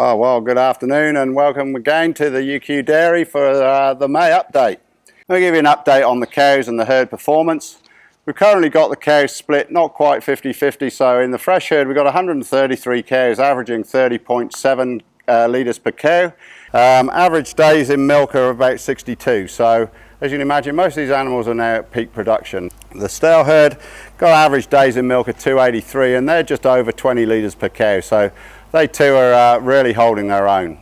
Oh, well, good afternoon and welcome again to the UQ Dairy for the May update. I'll give you an update on the cows and the herd performance. We've currently got the cows split not quite 50-50, so in the fresh herd we've got 133 cows averaging 30.7 litres per cow. Average days in milk are about 62, so as you can imagine most of these animals are now at peak production. The stale herd got average days in milk of 283 and they're just over 20 litres per cow, so they too are really holding their own.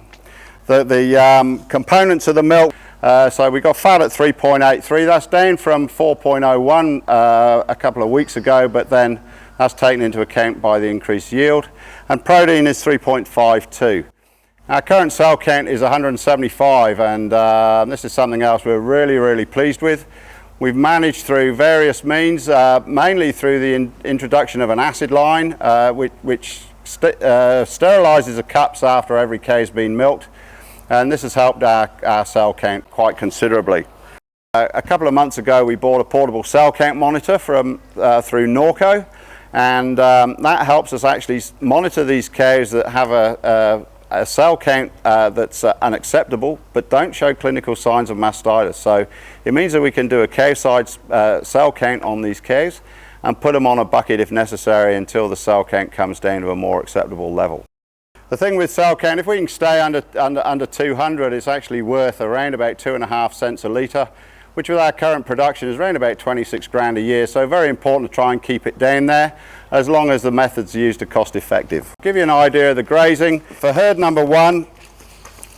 The components of the milk, so we got fat at 3.83, that's down from 4.01 a couple of weeks ago, but then that's taken into account by the increased yield. And protein is 3.52. Our current cell count is 175, and this is something else we're really pleased with. We've managed through various means, mainly through the introduction of an acid line, which sterilises the cups after every cow's been milked, and this has helped our cell count quite considerably. A couple of months ago we bought a portable cell count monitor through Norco, and that helps us actually monitor these cows that have a cell count that's unacceptable but don't show clinical signs of mastitis. So it means that we can do a cow-side cell count on these cows and put them on a bucket if necessary until the cell count comes down to a more acceptable level. The thing with cell count, if we can stay under 200, it's actually worth around about 2.5 cents a litre, which with our current production is around about 26 grand a year, so very important to try and keep it down there as long as the methods used are cost effective. I'll give you an idea of the grazing. For herd number 1,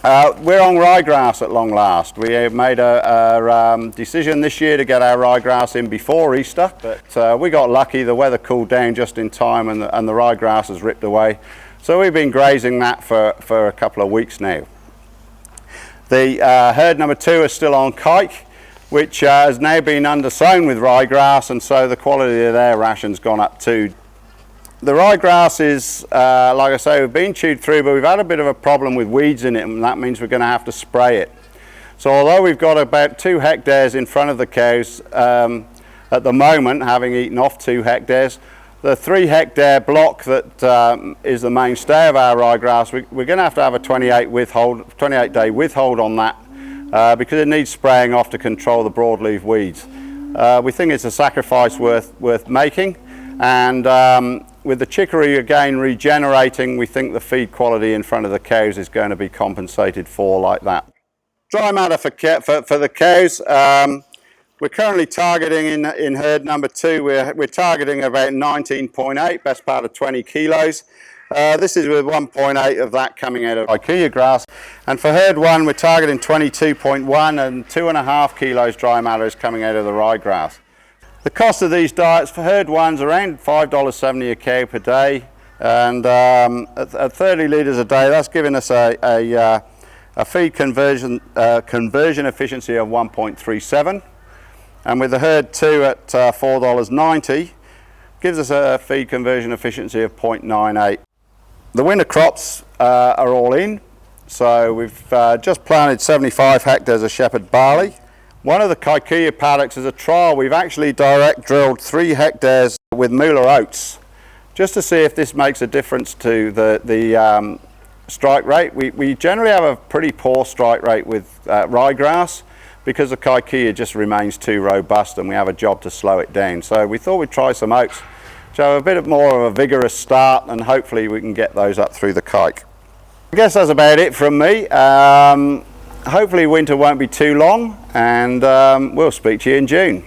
we're on ryegrass at long last. We have made a decision this year to get our ryegrass in before Easter, but we got lucky, the weather cooled down just in time and the ryegrass has ripped away. So we've been grazing that for a couple of weeks now. The herd number 2 is still on kike, which has now been undersown with ryegrass, and so the quality of their ration's gone up too. The ryegrass is, like I say, we've been chewed through, but we've had a bit of a problem with weeds in it, and that means we're going to have to spray it. So although we've got about 2 hectares in front of the cows at the moment, having eaten off 2 hectares, the 3 hectare block that is the mainstay of our ryegrass, we're going to have a 28-day withhold on that because it needs spraying off to control the broadleaf weeds. We think it's a sacrifice worth making, and with the chicory again regenerating, we think the feed quality in front of the cows is going to be compensated for like that. Dry matter for the cows, we're currently targeting in herd number 2, we're targeting about 19.8, best part of 20 kilos. This is with 1.8 of that coming out of Kikuyu grass. And for herd 1, we're targeting 22.1 and 2.5 kilos dry matter is coming out of the ryegrass. The cost of these diets for herd 1's around $5.70 a cow per day, and at 30 litres a day, that's giving us a feed conversion efficiency of 1.37. And with the herd 2 at $4.90, gives us a feed conversion efficiency of 0.98. The winter crops are all in, so we've just planted 75 hectares of shepherd barley. One of the Kikuyu paddocks is a trial. We've actually direct drilled 3 hectares with moolah oats, just to see if this makes a difference to the strike rate. We generally have a pretty poor strike rate with ryegrass because the Kikuyu just remains too robust and we have a job to slow it down. So we thought we'd try some oats, which have a bit more of a vigorous start, and hopefully we can get those up through the kike. I guess that's about it from me. Hopefully winter won't be too long, and we'll speak to you in June.